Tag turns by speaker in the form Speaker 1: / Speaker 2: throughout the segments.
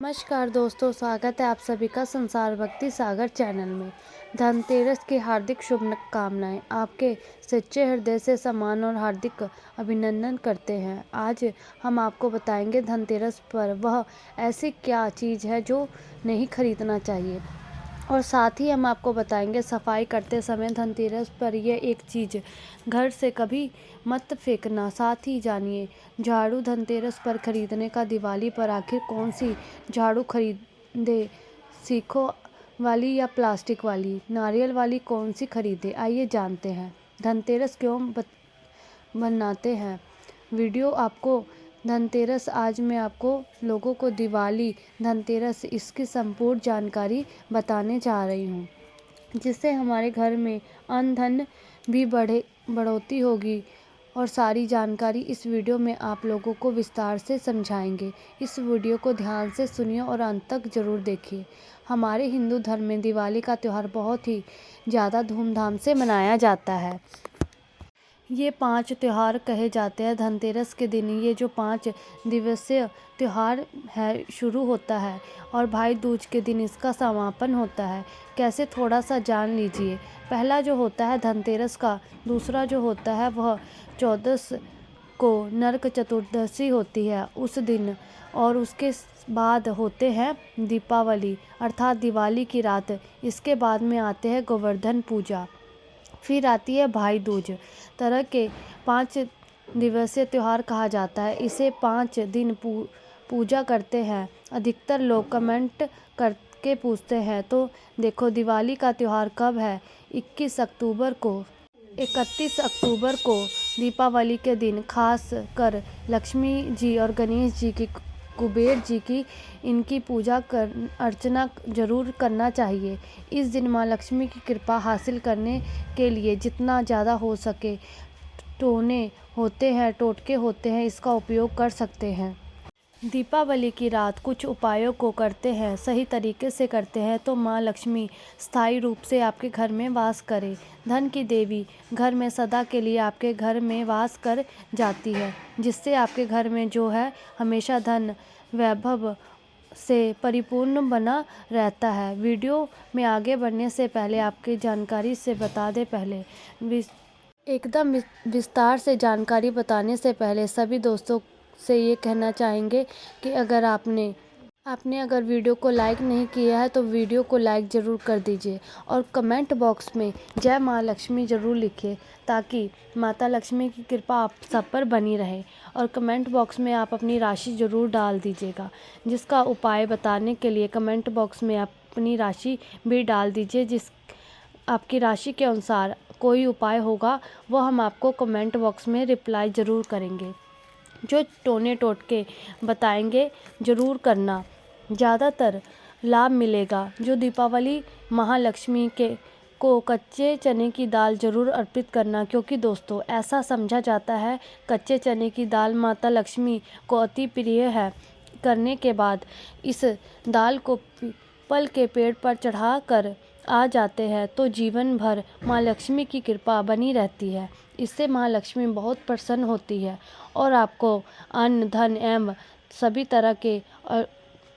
Speaker 1: नमस्कार दोस्तों, स्वागत है आप सभी का संसार भक्ति सागर चैनल में। धनतेरस की हार्दिक शुभकामनाएं। आपके सच्चे हृदय से सम्मान और हार्दिक अभिनंदन करते हैं। आज हम आपको बताएंगे धनतेरस पर वह ऐसी क्या चीज़ है जो नहीं खरीदना चाहिए, और साथ ही हम आपको बताएंगे सफाई करते समय धनतेरस पर यह एक चीज़ घर से कभी मत फेंकना। साथ ही जानिए झाड़ू धनतेरस पर खरीदने का, दिवाली पर आखिर कौन सी झाड़ू खरीदे, सीखों वाली या प्लास्टिक वाली, नारियल वाली कौन सी खरीदे। आइए जानते हैं धनतेरस क्यों बनाते हैं। वीडियो आपको धनतेरस, आज मैं आपको लोगों को दिवाली, धनतेरस, इसकी संपूर्ण जानकारी बताने जा रही हूँ, जिससे हमारे घर में अन्न धन भी बढ़ोतरी होगी। और सारी जानकारी इस वीडियो में आप लोगों को विस्तार से समझाएंगे। इस वीडियो को ध्यान से सुनिए और अंत तक जरूर देखिए। हमारे हिंदू धर्म में दिवाली का त्यौहार बहुत ही ज़्यादा धूमधाम से मनाया जाता है। ये 5 त्योहार कहे जाते हैं। धनतेरस के दिन ये जो 5 दिवसीय त्यौहार है शुरू होता है और भाई दूज के दिन इसका समापन होता है। कैसे, थोड़ा सा जान लीजिए। पहला जो होता है धनतेरस का, दूसरा जो होता है वह 14 को नरक चतुर्दशी होती है उस दिन, और उसके बाद होते हैं दीपावली अर्थात दिवाली की रात। इसके बाद में आते हैं गोवर्धन पूजा, फिर आती है भाई दूज। तरह के 5 दिवसीय त्यौहार कहा जाता है। इसे 5 दिन पूजा करते हैं। अधिकतर लोग कमेंट करके पूछते हैं, तो देखो दिवाली का त्यौहार कब है? 31 अक्टूबर को दीपावली के दिन खास कर लक्ष्मी जी और गणेश जी की, कुबेर जी की, इनकी पूजा अर्चना जरूर करना चाहिए। इस दिन माँ लक्ष्मी की कृपा हासिल करने के लिए जितना ज़्यादा हो सके टोटके होते हैं, इसका उपयोग कर सकते हैं। दीपावली की रात कुछ उपायों को करते हैं, सही तरीके से करते हैं तो माँ लक्ष्मी स्थायी रूप से आपके घर में वास करे। धन की देवी घर में सदा के लिए आपके घर में वास कर जाती है, जिससे आपके घर में जो है हमेशा धन वैभव से परिपूर्ण बना रहता है। वीडियो में आगे बढ़ने से पहले आपकी जानकारी से बता दें, पहले एकदम विस्तार से जानकारी बताने से पहले सभी दोस्तों से ये कहना चाहेंगे कि अगर आपने अगर वीडियो को लाइक नहीं किया है तो वीडियो को लाइक ज़रूर कर दीजिए, और कमेंट बॉक्स में जय माँ लक्ष्मी ज़रूर लिखिए, ताकि माता लक्ष्मी की कृपा आप सब पर बनी रहे। और कमेंट बॉक्स में आप अपनी राशि ज़रूर डाल दीजिएगा, जिसका उपाय बताने के लिए कमेंट बॉक्स में आप अपनी राशि भी डाल दीजिए। जिस आपकी राशि के अनुसार कोई उपाय होगा वो हम आपको कमेंट बॉक्स में रिप्लाई ज़रूर करेंगे। जो टोने टोटके बताएंगे ज़रूर करना, ज़्यादातर लाभ मिलेगा। जो दीपावली महालक्ष्मी को कच्चे चने की दाल ज़रूर अर्पित करना, क्योंकि दोस्तों ऐसा समझा जाता है कच्चे चने की दाल माता लक्ष्मी को अति प्रिय है। करने के बाद इस दाल को पीपल के पेड़ पर चढ़ा कर आ जाते हैं तो जीवन भर माँ लक्ष्मी की कृपा बनी रहती है। इससे माँ लक्ष्मी बहुत प्रसन्न होती है और आपको अन्न धन एवं सभी तरह के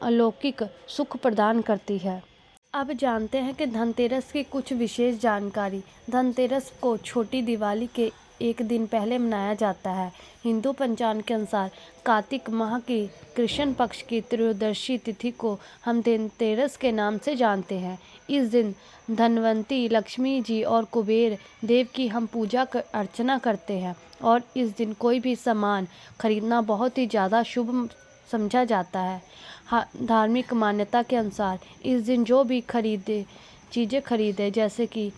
Speaker 1: अलौकिक सुख प्रदान करती है। अब जानते हैं कि धनतेरस की कुछ विशेष जानकारी। धनतेरस को छोटी दिवाली के एक दिन पहले मनाया जाता है। हिंदू पंचांग के अनुसार कार्तिक माह की कृष्ण पक्ष की त्रयोदशी तिथि को हम धनतेरस के नाम से जानते हैं। इस दिन धनवंती लक्ष्मी जी और कुबेर देव की हम पूजा अर्चना करते हैं, और इस दिन कोई भी सामान खरीदना बहुत ही ज़्यादा शुभ समझा जाता है। धार्मिक मान्यता के अनुसार इस दिन जो भी चीज़ें खरीदे, जैसे कि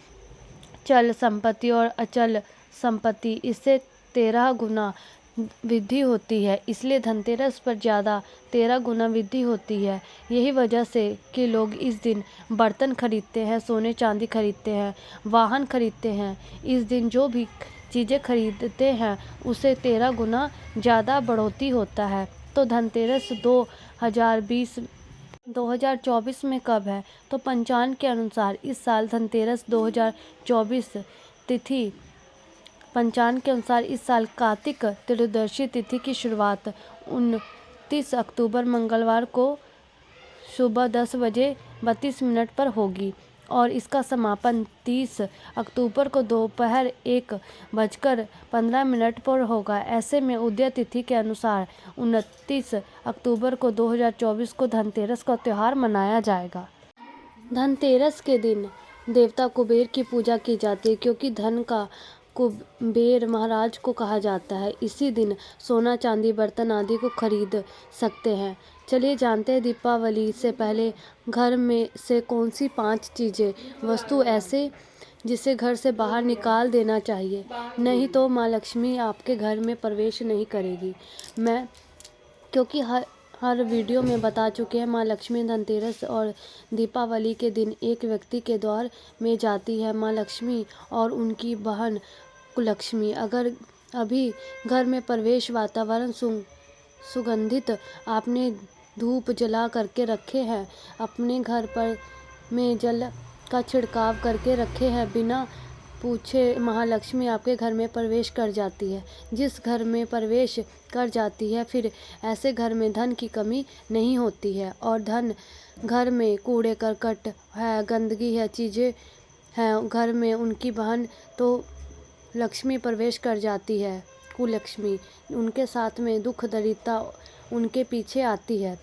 Speaker 1: चल संपत्ति और अचल संपत्ति, इससे 13 गुना वृद्धि होती है। इसलिए धनतेरस पर ज़्यादा 13 गुना वृद्धि होती है। यही वजह से कि लोग इस दिन बर्तन खरीदते हैं, सोने चांदी खरीदते हैं, वाहन खरीदते हैं। इस दिन जो भी चीज़ें खरीदते हैं उसे 13 गुना ज़्यादा बढ़ोतरी होता है। तो धनतेरस 2024 में कब है? तो पंचांग के अनुसार इस साल धनतेरस 2024 तिथि, पंचांग के अनुसार इस साल कार्तिक त्रयोदशी तिथि की शुरुआत 29 अक्टूबर मंगलवार को सुबह 10 बजे 32 मिनट पर होगी और इसका समापन 30 अक्टूबर को दोपहर 1:15 पर होगा। ऐसे में उदय तिथि के अनुसार 29 अक्टूबर को 2024 को धनतेरस का त्यौहार मनाया जाएगा। धनतेरस के दिन देवता कुबेर की पूजा की जाती है, क्योंकि धन का कुबेर महाराज को कहा जाता है। इसी दिन सोना, चांदी, बर्तन आदि को खरीद सकते हैं। चलिए जानते हैं दीपावली से पहले घर में से कौन सी 5 चीज़ें वस्तु ऐसे जिसे घर से बाहर निकाल देना चाहिए, नहीं तो माँ लक्ष्मी आपके घर में प्रवेश नहीं करेगी। क्योंकि हर वीडियो में बता चुके हैं, माँ लक्ष्मी धनतेरस और दीपावली के दिन एक व्यक्ति के द्वार में जाती है। माँ लक्ष्मी और उनकी बहन कुलक्ष्मी अगर अभी घर में प्रवेश वातावरण सुगंधित आपने धूप जला करके रखे हैं, अपने घर पर में जल का छिड़काव करके रखे हैं, बिना पूछे महालक्ष्मी आपके घर में प्रवेश कर जाती है। जिस घर में प्रवेश कर जाती है, फिर ऐसे घर में धन की कमी नहीं होती है। और धन घर में कूड़े करकट है, गंदगी है, चीज़ें हैं घर में, उनकी बहन तो लक्ष्मी प्रवेश कर जाती है, कुलक्ष्मी। उनके साथ में दुख दरिद्रता उनके पीछे आती है।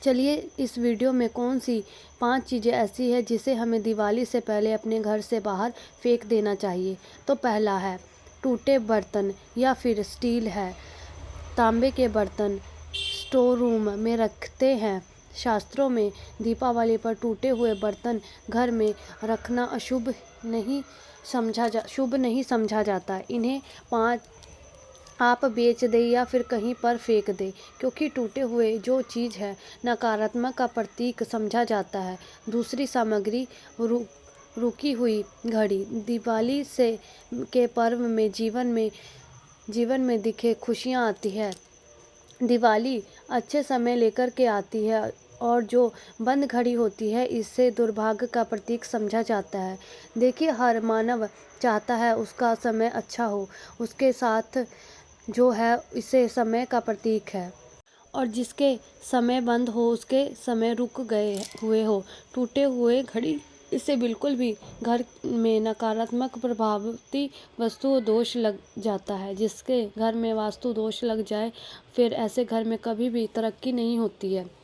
Speaker 1: चलिए इस वीडियो में कौन सी 5 चीज़ें ऐसी है जिसे हमें दिवाली से पहले अपने घर से बाहर फेंक देना चाहिए। तो पहला है टूटे बर्तन या फिर स्टील है, तांबे के बर्तन स्टोर रूम में रखते हैं। शास्त्रों में दीपावली पर टूटे हुए बर्तन घर में रखना शुभ नहीं समझा जाता। इन्हें आप बेच दें या फिर कहीं पर फेंक दें, क्योंकि टूटे हुए जो चीज़ है नकारात्मक का प्रतीक समझा जाता है। दूसरी सामग्री रुकी हुई घड़ी। दिवाली के पर्व में जीवन में दिखे खुशियाँ आती है। दिवाली अच्छे समय लेकर के आती है और जो बंद घड़ी होती है इससे दुर्भाग्य का प्रतीक समझा जाता है। देखिए, हर मानव चाहता है उसका समय अच्छा हो, उसके साथ जो है इसे समय का प्रतीक है, और जिसके समय बंद हो उसके समय रुक गए हुए हो। टूटे हुए घड़ी इससे बिल्कुल भी घर में नकारात्मक प्रभावित वस्तु दोष लग जाता है। जिसके घर में वास्तु दोष लग जाए, फिर ऐसे घर में कभी भी तरक्की नहीं होती है।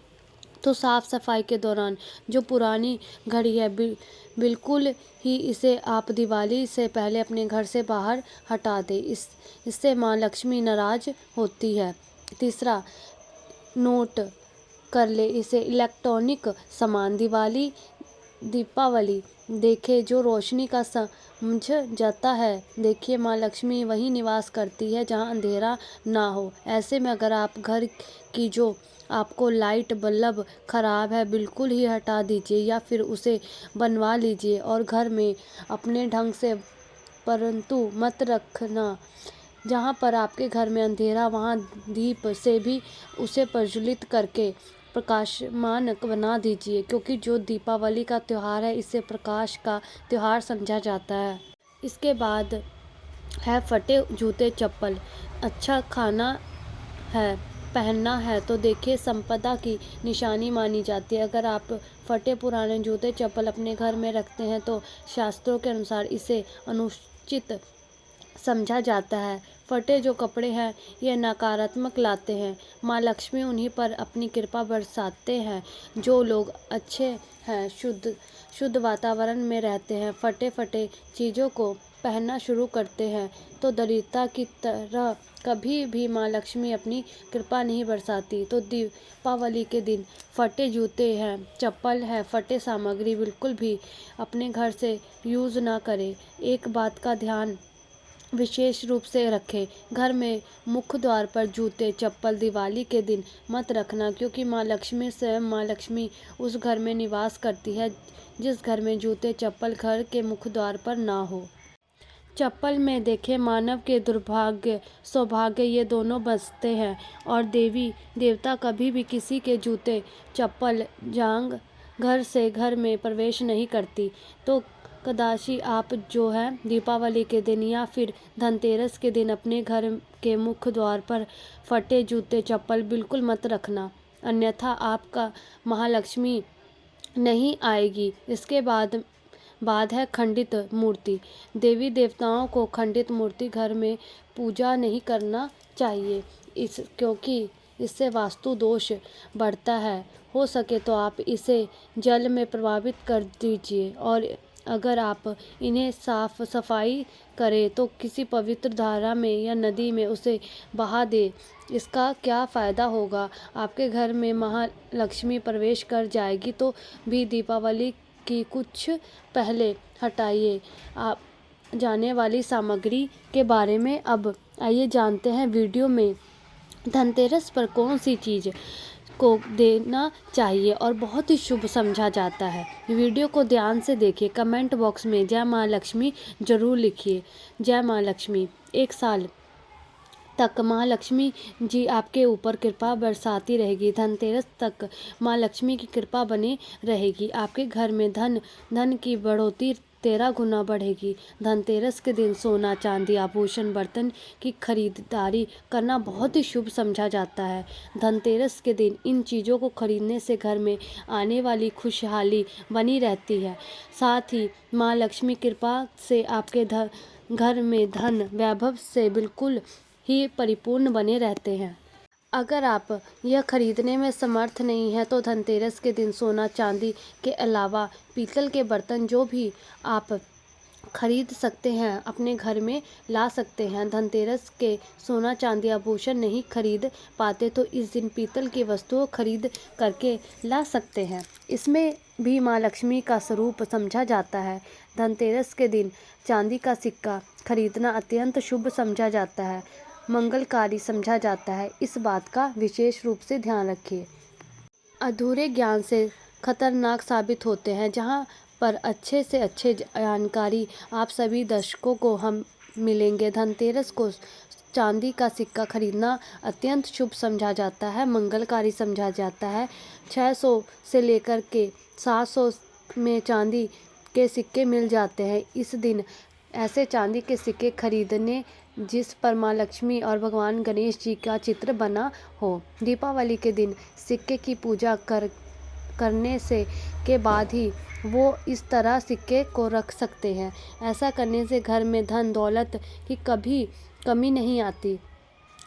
Speaker 1: तो साफ़ सफाई के दौरान जो पुरानी घड़ी है बिल्कुल ही इसे आप दिवाली से पहले अपने घर से बाहर हटा दें। इससे माँ लक्ष्मी नाराज होती है। तीसरा, नोट कर ले इसे। इलेक्ट्रॉनिक सामान दीपावली देखे जो रोशनी का समझ जाता है। देखिए, माँ लक्ष्मी वहीं निवास करती है जहाँ अंधेरा ना हो। ऐसे में अगर आप घर की जो आपको लाइट बल्ब ख़राब है बिल्कुल ही हटा दीजिए या फिर उसे बनवा लीजिए और घर में अपने ढंग से, परंतु मत रखना जहाँ पर आपके घर में अंधेरा, वहाँ दीप से भी उसे प्रज्वलित करके प्रकाशमान बना दीजिए, क्योंकि जो दीपावली का त्यौहार है इसे प्रकाश का त्यौहार समझा जाता है। इसके बाद है फटे जूते चप्पल। अच्छा खाना है, पहनना है तो देखिए संपदा की निशानी मानी जाती है। अगर आप फटे पुराने जूते चप्पल अपने घर में रखते हैं तो शास्त्रों के अनुसार इसे अनुचित समझा जाता है। फटे जो कपड़े हैं ये नकारात्मक लाते हैं। माँ लक्ष्मी उन्हीं पर अपनी कृपा बरसाते हैं जो लोग अच्छे हैं, शुद्ध वातावरण में रहते हैं। फटे चीज़ों को पहनना शुरू करते हैं तो दरिद्रता की तरह कभी भी माँ लक्ष्मी अपनी कृपा नहीं बरसाती। तो दीपावली के दिन फटे जूते हैं, चप्पल है, फटे सामग्री बिल्कुल भी अपने घर से यूज़ ना करें। एक बात का ध्यान विशेष रूप से रखें, घर में मुख्य द्वार पर जूते चप्पल दिवाली के दिन मत रखना, क्योंकि माँ लक्ष्मी स्वयं माँ लक्ष्मी उस घर में निवास करती है जिस घर में जूते चप्पल घर के मुख्य द्वार पर ना हो। चप्पल में देखें मानव के दुर्भाग्य सौभाग्य ये दोनों बसते हैं, और देवी देवता कभी भी किसी के जूते चप्पल जांघ घर में प्रवेश नहीं करती। तो कदाशी आप जो है दीपावली के दिन या फिर धनतेरस के दिन अपने घर के मुख्य द्वार पर फटे जूते चप्पल बिल्कुल मत रखना। अन्यथा आपका महालक्ष्मी नहीं आएगी। इसके बाद है खंडित मूर्ति। देवी देवताओं को खंडित मूर्ति घर में पूजा नहीं करना चाहिए, क्योंकि इससे वास्तु दोष बढ़ता है। हो सके तो आप इसे जल में प्रवाहित कर दीजिए, और अगर आप इन्हें साफ सफाई करें तो किसी पवित्र धारा में या नदी में उसे बहा दे। इसका क्या फ़ायदा होगा? आपके घर में महालक्ष्मी प्रवेश कर जाएगी तो भी दीपावली की कुछ पहले हटाइए आप जाने वाली सामग्री के बारे में। अब आइए जानते हैं वीडियो में धनतेरस पर कौन सी चीज़ को देना चाहिए और बहुत ही शुभ समझा जाता है। वीडियो को ध्यान से देखिए। कमेंट बॉक्स में जय माँ लक्ष्मी जरूर लिखिए। जय माँ लक्ष्मी। एक साल तक माँ लक्ष्मी जी आपके ऊपर कृपा बरसाती रहेगी। धनतेरस तक माँ लक्ष्मी की कृपा बनी रहेगी। आपके घर में धन की बढ़ोतरी 13 गुना बढ़ेगी। धनतेरस के दिन सोना, चांदी, आभूषण, बर्तन की खरीदारी करना बहुत ही शुभ समझा जाता है। धनतेरस के दिन इन चीज़ों को खरीदने से घर में आने वाली खुशहाली बनी रहती है। साथ ही माँ लक्ष्मी कृपा से आपके घर में धन वैभव से बिल्कुल ही परिपूर्ण बने रहते हैं। अगर आप यह खरीदने में समर्थ नहीं है तो धनतेरस के दिन सोना, चांदी के अलावा पीतल के बर्तन जो भी आप खरीद सकते हैं अपने घर में ला सकते हैं। धनतेरस के सोना, चांदी, आभूषण नहीं खरीद पाते तो इस दिन पीतल की वस्तुओं खरीद करके ला सकते हैं। इसमें भी माँ लक्ष्मी का स्वरूप समझा जाता है। धनतेरस के दिन चांदी का सिक्का खरीदना अत्यंत शुभ समझा जाता है, मंगलकारी समझा जाता है। इस बात का विशेष रूप से ध्यान रखिए। अधूरे ज्ञान से खतरनाक साबित होते हैं। जहां पर अच्छे से अच्छे जानकारी आप सभी दर्शकों को हम मिलेंगे। धनतेरस को चांदी का सिक्का खरीदना अत्यंत शुभ समझा जाता है, मंगलकारी समझा जाता है। 600 से लेकर के 700 में चांदी के सिक्के मिल जाते हैं। इस दिन ऐसे चांदी के सिक्के खरीदने जिस पर माँ लक्ष्मी और भगवान गणेश जी का चित्र बना हो। दीपावली के दिन सिक्के की पूजा करने से के बाद ही वो इस तरह सिक्के को रख सकते हैं। ऐसा करने से घर में धन दौलत की कभी कमी नहीं आती।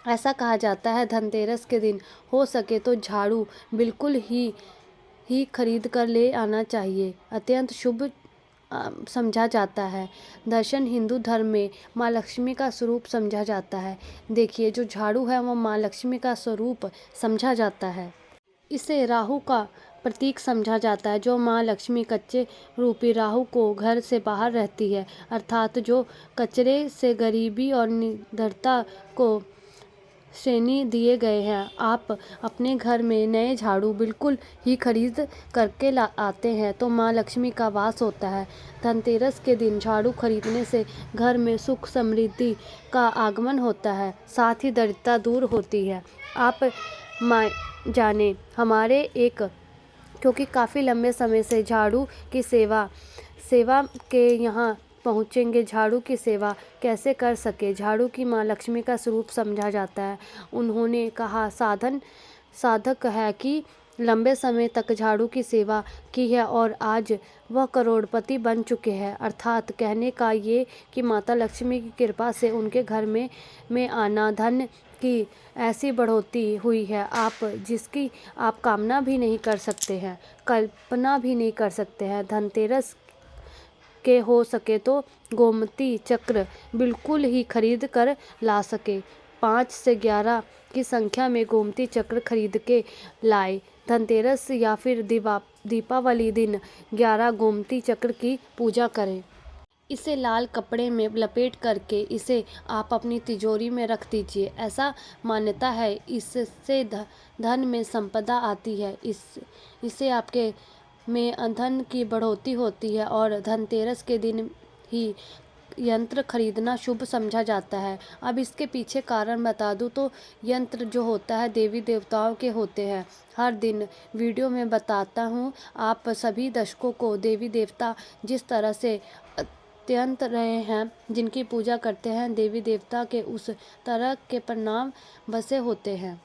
Speaker 1: ऐसा कहा जाता है धनतेरस के दिन हो सके तो झाड़ू बिल्कुल ही खरीद कर ले आना चाहिए, अत्यंत शुभ समझा जाता है। दर्शन हिंदू धर्म में माँ लक्ष्मी का स्वरूप समझा जाता है। देखिए जो झाड़ू है वो माँ लक्ष्मी का स्वरूप समझा जाता है। इसे राहु का प्रतीक समझा जाता है। जो माँ लक्ष्मी कच्चे रूपी राहु को घर से बाहर रहती है, अर्थात जो कचरे से गरीबी और निडरता को श्रेणी दिए गए हैं। आप अपने घर में नए झाड़ू बिल्कुल ही खरीद करके आते हैं तो माँ लक्ष्मी का वास होता है। धनतेरस के दिन झाड़ू खरीदने से घर में सुख समृद्धि का आगमन होता है, साथ ही दरिद्रता दूर होती है। आप जाने हमारे क्योंकि काफ़ी लंबे समय से झाड़ू की सेवा के यहाँ पहुँचेंगे। झाड़ू की सेवा कैसे कर सके? झाड़ू की माँ लक्ष्मी का स्वरूप समझा जाता है। उन्होंने कहा साधक है कि लंबे समय तक झाड़ू की सेवा की है और आज वह करोड़पति बन चुके हैं। अर्थात कहने का ये कि माता लक्ष्मी की कृपा से उनके घर में आना, धन की ऐसी बढ़ोतरी हुई है जिसकी आप कामना भी नहीं कर सकते हैं, कल्पना भी नहीं कर सकते हैं। धनतेरस के हो सके तो गोमती चक्र बिल्कुल ही खरीद कर ला सके। 5 से 11 की संख्या में गोमती चक्र खरीद के लाए। धनतेरस या फिर दीपावली दिन 11 गोमती चक्र की पूजा करें। इसे लाल कपड़े में लपेट करके इसे आप अपनी तिजोरी में रख दीजिए। ऐसा मान्यता है इससे धन में संपदा आती है। इससे आपके में धन की बढ़ोतरी होती है और धनतेरस के दिन ही यंत्र खरीदना शुभ समझा जाता है। अब इसके पीछे कारण बता दूं तो यंत्र जो होता है देवी देवताओं के होते हैं। हर दिन वीडियो में बताता हूँ आप सभी दर्शकों को देवी देवता जिस तरह से अत्यंत रहे हैं, जिनकी पूजा करते हैं देवी देवता के, उस तरह के परिणाम बसे होते हैं।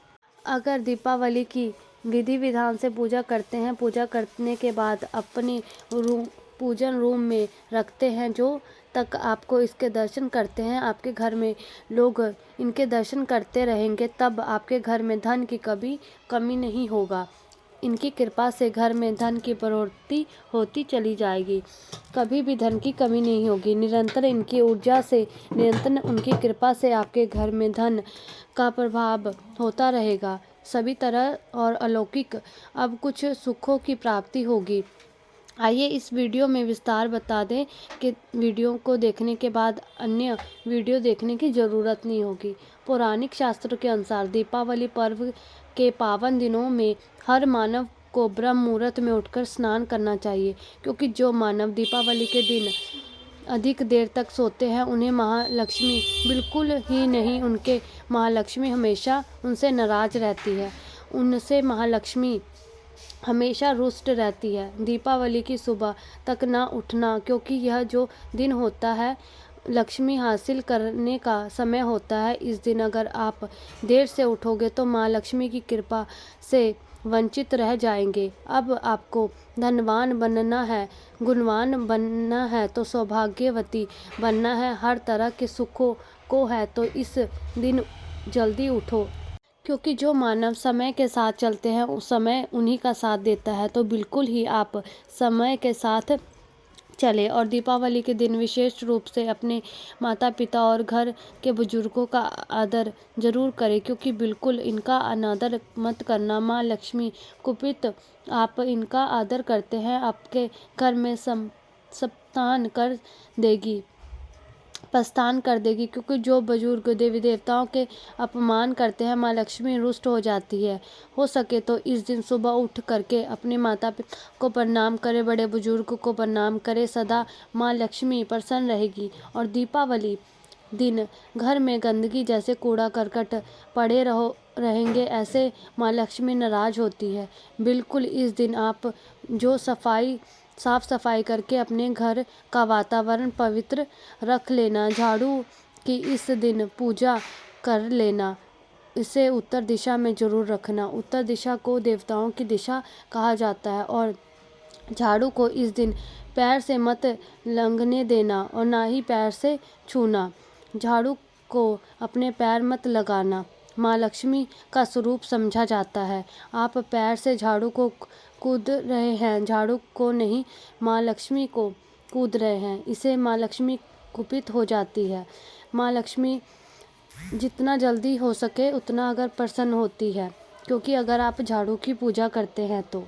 Speaker 1: अगर दीपावली की विधि विधान से पूजा करते हैं। पूजा करने के बाद अपने पूजन रूम में रखते हैं। जो तक आपको इसके दर्शन करते हैं, आपके घर में लोग इनके दर्शन करते रहेंगे, तब आपके घर में धन की कभी कमी नहीं होगा। इनकी कृपा से घर में धन की बढ़ोतरी होती चली जाएगी, कभी भी धन की कमी नहीं होगी। निरंतर इनकी ऊर्जा से, निरंतर उनकी कृपा से आपके घर में धन का प्रभाव होता रहेगा, सभी तरह और अलौकिक अब कुछ सुखों की प्राप्ति होगी। आइए इस वीडियो में विस्तार बता दें कि वीडियो को देखने के बाद अन्य वीडियो देखने की ज़रूरत नहीं होगी। पौराणिक शास्त्रों के अनुसार दीपावली पर्व के पावन दिनों में हर मानव को ब्रह्म मुहूर्त में उठकर स्नान करना चाहिए, क्योंकि जो मानव दीपावली के दिन अधिक देर तक सोते हैं उन्हें महालक्ष्मी बिल्कुल ही नहीं, उनके महालक्ष्मी हमेशा उनसे नाराज रहती है, उनसे महालक्ष्मी हमेशा रुष्ट रहती है। दीपावली की सुबह तक ना उठना, क्योंकि यह जो दिन होता है लक्ष्मी हासिल करने का समय होता है। इस दिन अगर आप देर से उठोगे तो माँ लक्ष्मी की कृपा से वंचित रह जाएंगे। अब आपको धनवान बनना है, गुणवान बनना है तो सौभाग्यवती बनना है, हर तरह के सुखों को है तो इस दिन जल्दी उठो, क्योंकि जो मानव समय के साथ चलते हैं उस समय उन्हीं का साथ देता है। तो बिल्कुल ही आप समय के साथ चले और दीपावली के दिन विशेष रूप से अपने माता पिता और घर के बुजुर्गों का आदर जरूर करें, क्योंकि बिल्कुल इनका अनादर मत करना, माँ लक्ष्मी कुपित। आप इनका आदर करते हैं आपके घर में सप्तान कर देगी, प्रस्थान कर देगी, क्योंकि जो बुजुर्ग देवी देवताओं के अपमान करते हैं माँ लक्ष्मी रुष्ट हो जाती है। हो सके तो इस दिन सुबह उठ करके अपने माता पिता को प्रणाम करें, बड़े बुजुर्ग को प्रणाम करें, सदा माँ लक्ष्मी प्रसन्न रहेगी। और दीपावली दिन घर में गंदगी जैसे कूड़ा करकट पड़े रहेंगे, ऐसे माँ लक्ष्मी नाराज होती है। बिल्कुल इस दिन आप जो साफ सफाई करके अपने घर का वातावरण पवित्र रख लेना। झाड़ू की इस दिन पूजा कर लेना, इसे उत्तर दिशा में जरूर रखना। उत्तर दिशा को देवताओं की दिशा कहा जाता है और झाड़ू को इस दिन पैर से मत लंघने देना और ना ही पैर से छूना। झाड़ू को अपने पैर मत लगाना, माँ लक्ष्मी का स्वरूप समझा जाता है। आप पैर से झाड़ू को कूद रहे हैं, झाड़ू को नहीं, माँ लक्ष्मी को कूद रहे हैं, इसे माँ लक्ष्मी कुपित हो जाती है। माँ लक्ष्मी जितना जल्दी हो सके उतना अगर प्रसन्न होती है, क्योंकि अगर आप झाड़ू की पूजा करते हैं तो